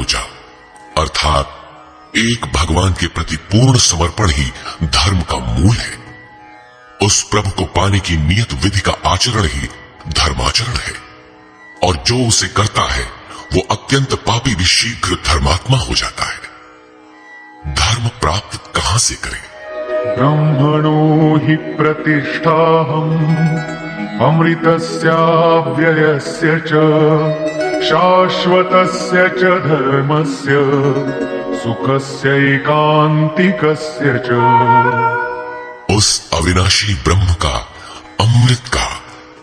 पूजा अर्थात एक भगवान के प्रति पूर्ण समर्पण ही धर्म का मूल है। उस प्रभु को पाने की नियत विधि का आचरण ही धर्माचरण है, और जो उसे करता है वो अत्यंत पापी भी शीघ्र धर्मात्मा हो जाता है। धर्म प्राप्त कहां से करें? ब्रह्मणो हि प्रतिष्ठाहम् अमृतस्याव्ययस्य च शाश्वतस्य च धर्मस्य सुखस्य एकांतिकस्य च। उस अविनाशी ब्रह्म का, अमृत का,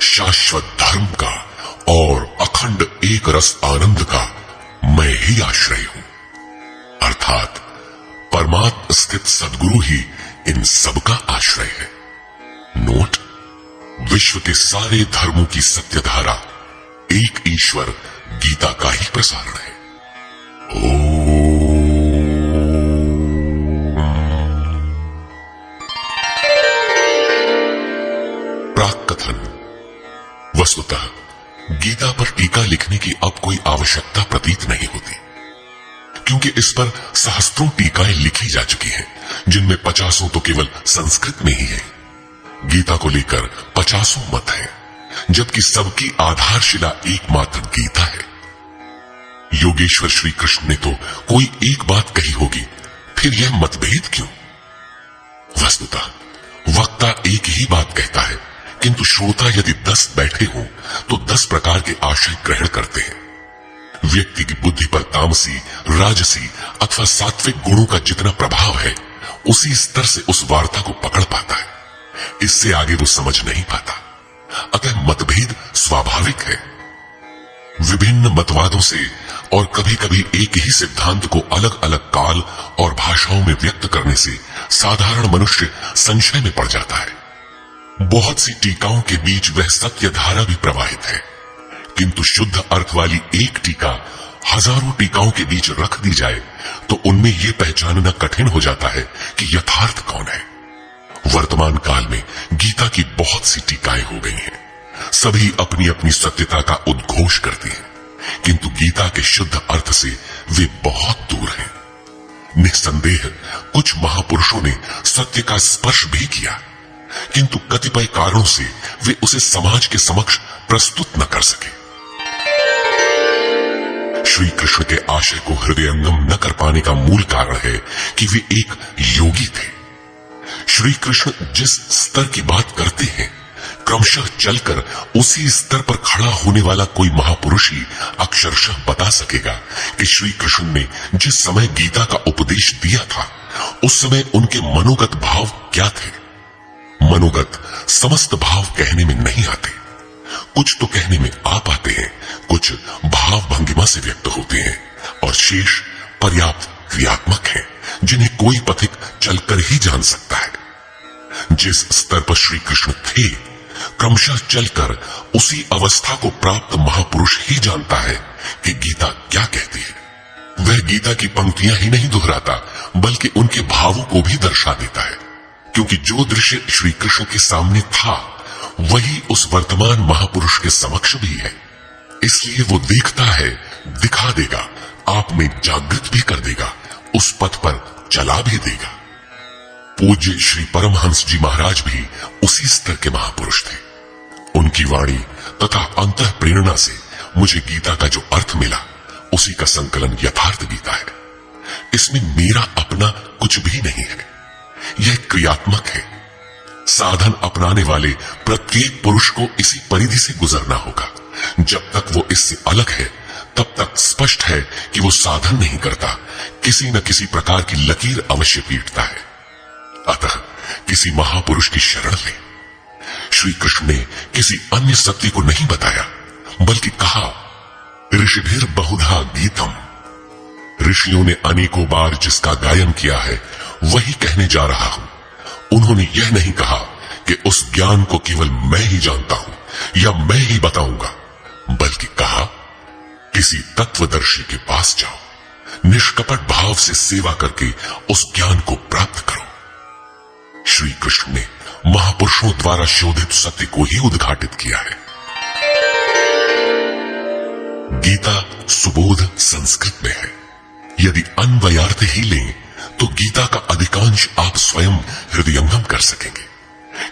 शाश्वत धर्म का और अखंड एक रस आनंद का मैं ही आश्रय हूं, अर्थात परमात्म स्थित सद्गुरु ही इन सबका आश्रय है। नोट: विश्व के सारे धर्मों की सत्यधारा एक ईश्वर गीता का ही प्रसारण है। प्राक कथन। वस्तुतः गीता पर टीका लिखने की अब कोई आवश्यकता प्रतीत नहीं होती, क्योंकि इस पर सहस्त्रों टीकाएं लिखी जा चुकी हैं, जिनमें 50 तो केवल संस्कृत में ही है। गीता को लेकर 50 मत हैं, जबकि सबकी आधारशिला एकमात्र गीता है। योगेश्वर श्री कृष्ण ने तो कोई एक बात कही होगी, फिर यह मतभेद क्यों? वस्तुतः वक्ता एक ही बात कहता है, किंतु श्रोता यदि 10 बैठे हों तो 10 प्रकार के आशय ग्रहण करते हैं। व्यक्ति की बुद्धि पर तामसी, राजसी अथवा सात्विक गुणों का जितना प्रभाव है, उसी स्तर से उस वार्ता को पकड़ पाता है। इससे आगे वो समझ नहीं पाता। अतः मतभेद स्वाभाविक है। विभिन्न मतवादों से और कभी कभी एक ही सिद्धांत को अलग अलग काल और भाषाओं में व्यक्त करने से साधारण मनुष्य संशय में पड़ जाता है। बहुत सी टीकाओं के बीच वह सत्य धारा भी प्रवाहित है, किंतु शुद्ध अर्थ वाली एक टीका हजारों टीकाओं के बीच रख दी जाए तो उनमें यह पहचानना कठिन हो जाता है कि यथार्थ कौन है। वर्तमान काल में गीता की बहुत सी टीकाएं हो गई हैं। सभी अपनी अपनी सत्यता का उद्घोष करती हैं, किंतु गीता के शुद्ध अर्थ से वे बहुत दूर हैं। निस्संदेह कुछ महापुरुषों ने सत्य का स्पर्श भी किया, किंतु कतिपय कारणों से वे उसे समाज के समक्ष प्रस्तुत न कर सके। श्री कृष्ण के आशय को हृदयंगम न कर पाने का मूल कारण है कि वे एक योगी थे। श्री कृष्ण जिस स्तर की बात करते हैं, क्रमशः चलकर उसी स्तर पर खड़ा होने वाला कोई महापुरुष ही अक्षरशः बता सकेगा कि श्री कृष्ण ने जिस समय गीता का उपदेश दिया था, उस समय उनके मनोगत भाव क्या थे। मनोगत समस्त भाव कहने में नहीं आते, कुछ तो कहने में आ पाते हैं, कुछ भाव भंगिमा से व्यक्त होते हैं, और शेष पर्याप्त क्रियात्मक हैं, जिन्हें कोई पथिक चलकर ही जान सकता है। जिस स्तर पर श्री कृष्ण थे, क्रमशः चलकर उसी अवस्था को प्राप्त महापुरुष ही जानता है कि गीता क्या कहती है। वह गीता की पंक्तियां ही नहीं दोहराता, बल्कि उनके भावों को भी दर्शा देता है, क्योंकि जो दृश्य श्री कृष्ण के सामने था, वही उस वर्तमान महापुरुष के समक्ष भी है। इसलिए वो देखता है, दिखा देगा, आप में जागृत भी कर देगा, उस पथ पर चला भी देगा। पूज्य श्री परमहंस जी महाराज भी उसी स्तर के महापुरुष थे। उनकी वाणी तथा अंतः प्रेरणा से मुझे गीता का जो अर्थ मिला, उसी का संकलन यथार्थ गीता है। इसमें मेरा अपना कुछ भी नहीं है, यह क्रियात्मक है। साधन अपनाने वाले प्रत्येक पुरुष को इसी परिधि से गुजरना होगा। जब तक वो इससे अलग है, तब तक स्पष्ट है कि वो साधन नहीं करता, किसी न किसी प्रकार की लकीर अवश्य पीटता है। अतः किसी महापुरुष की शरण ले। श्री कृष्ण ने किसी अन्य सत्य को नहीं बताया, बल्कि कहा, ऋषिभिर बहुधा गीतम। ऋषियों ने अनेकों बार जिसका गायन किया है, वही कहने जा रहा हूं। उन्होंने यह नहीं कहा कि उस ज्ञान को केवल मैं ही जानता हूं या मैं ही बताऊंगा, बल्कि कहा, किसी तत्वदर्शी के पास जाओ, निष्कपट भाव से सेवा करके उस ज्ञान को प्राप्त करो। श्री कृष्ण ने महापुरुषों द्वारा शोधित सत्य को ही उद्घाटित किया है। गीता सुबोध संस्कृत में है, यदि अन्वयार्थ ही लें तो गीता का अधिकांश आप स्वयं हृदयंगम कर सकेंगे,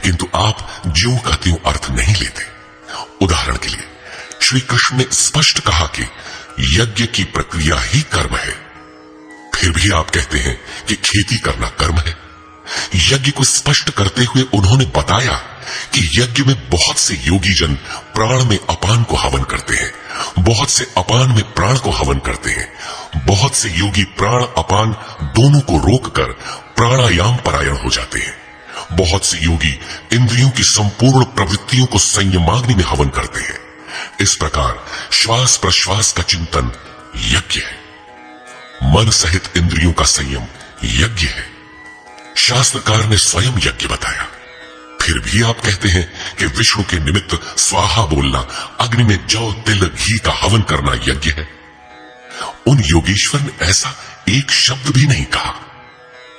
किंतु आप ज्यों का त्यों अर्थ नहीं लेते। उदाहरण के लिए श्री कृष्ण ने स्पष्ट कहा कि यज्ञ की प्रक्रिया ही कर्म है, फिर भी आप कहते हैं कि खेती करना कर्म है। यज्ञ को स्पष्ट करते हुए उन्होंने बताया कि यज्ञ में बहुत से योगी जन प्राण में अपान को हवन करते हैं, बहुत से अपान में प्राण को हवन करते हैं, बहुत से योगी प्राण अपान दोनों को रोककर प्राणायाम परायण हो जाते हैं, बहुत से योगी इंद्रियों की संपूर्ण प्रवृत्तियों को संयमाग्नि में हवन करते हैं। इस प्रकार श्वास प्रश्वास का चिंतन यज्ञ है, मन सहित इंद्रियों का संयम यज्ञ है। शास्त्रकार ने स्वयं यज्ञ बताया, फिर भी आप कहते हैं कि विष्णु के निमित्त स्वाहा बोलना, अग्नि में जौ तिल घी का हवन करना यज्ञ है। उन योगेश्वर ने ऐसा एक शब्द भी नहीं कहा।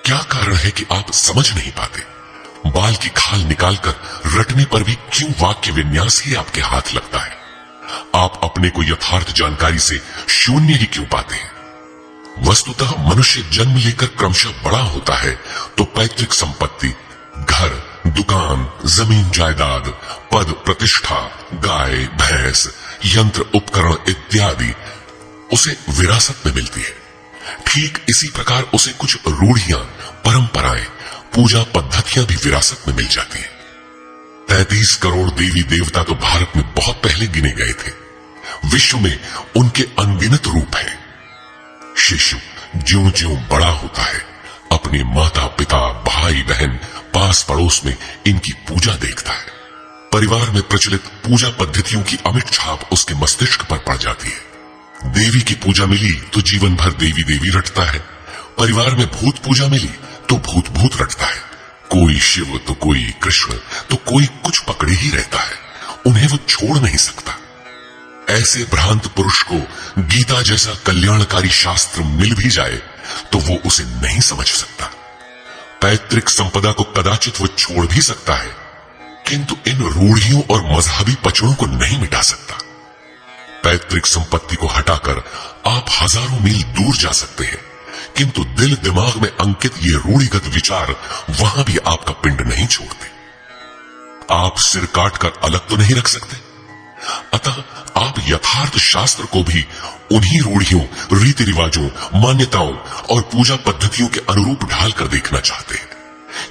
क्या कारण है कि आप समझ नहीं पाते? बाल की खाल निकालकर रटने पर भी क्यों वाक्य विन्यास ही आपके हाथ लगता है? आप अपने को यथार्थ जानकारी से शून्य ही क्यों पाते हैं? वस्तुतः मनुष्य जन्म लेकर क्रमशः बड़ा होता है तो पैतृक संपत्ति, घर, दुकान, जमीन जायदाद, पद प्रतिष्ठा, गाय भैंस, यंत्र उपकरण इत्यादि उसे विरासत में मिलती है। ठीक इसी प्रकार उसे कुछ रूढ़ियां, परंपराएं, पूजा पद्धतियां भी विरासत में मिल जाती है। 33 करोड़ देवी देवता तो भारत में बहुत पहले गिने गए थे। विश्व में उनके अनगिनत रूप हैं। शिशु ज्यों ज्यों बड़ा होता है, अपने माता पिता भाई बहन पास पड़ोस में इनकी पूजा देखता है। परिवार में प्रचलित पूजा पद्धतियों की अमिट छाप उसके मस्तिष्क पर पड़ जाती है। देवी की पूजा मिली तो जीवन भर देवी देवी रटता है। परिवार में भूत पूजा मिली तो भूत भूत रटता है। कोई शिव तो कोई कृष्ण तो कोई कुछ पकड़े ही रहता है, उन्हें वो छोड़ नहीं सकता। ऐसे भ्रांत पुरुष को गीता जैसा कल्याणकारी शास्त्र मिल भी जाए तो वो उसे नहीं समझ सकता। पैतृक संपदा को कदाचित वो छोड़ भी सकता है, किंतु इन रूढ़ियों और मजहबी पचड़ों को नहीं मिटा सकता। पैतृक संपत्ति को हटाकर आप हजारों मील दूर जा सकते हैं, किंतु दिल दिमाग में अंकित ये रूढ़िगत विचार वहां भी आपका पिंड नहीं छोड़ते। आप सिर काटकर अलग तो नहीं रख सकते। अतः आप यथार्थ शास्त्र को भी उन्हीं रूढ़ियों, रीति रिवाजों, मान्यताओं और पूजा पद्धतियों के अनुरूप ढालकर देखना चाहते हैं।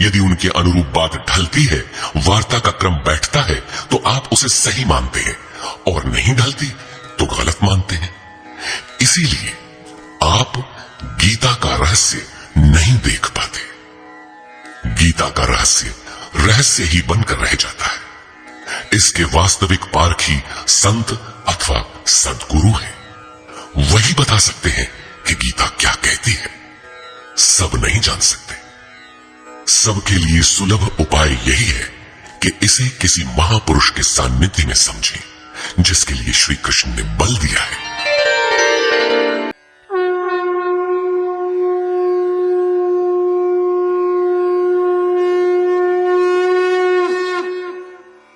यदि उनके अनुरूप बात ढलती है, वार्ता का क्रम बैठता है, तो आप उसे सही मानते हैं, और नहीं ढलती तो गलत मानते हैं। इसीलिए आप गीता का रहस्य नहीं देख पाते। गीता का रहस्य रहस्य ही बनकर रह जाता है। इसके वास्तविक पारखी संत अथवा सद्गुरु है। वही बता सकते हैं कि गीता क्या कहती है। सब नहीं जान सकते। सबके लिए सुलभ उपाय यही है कि इसे किसी महापुरुष के सान्निध्य में समझें, जिसके लिए श्री कृष्ण ने बल दिया है।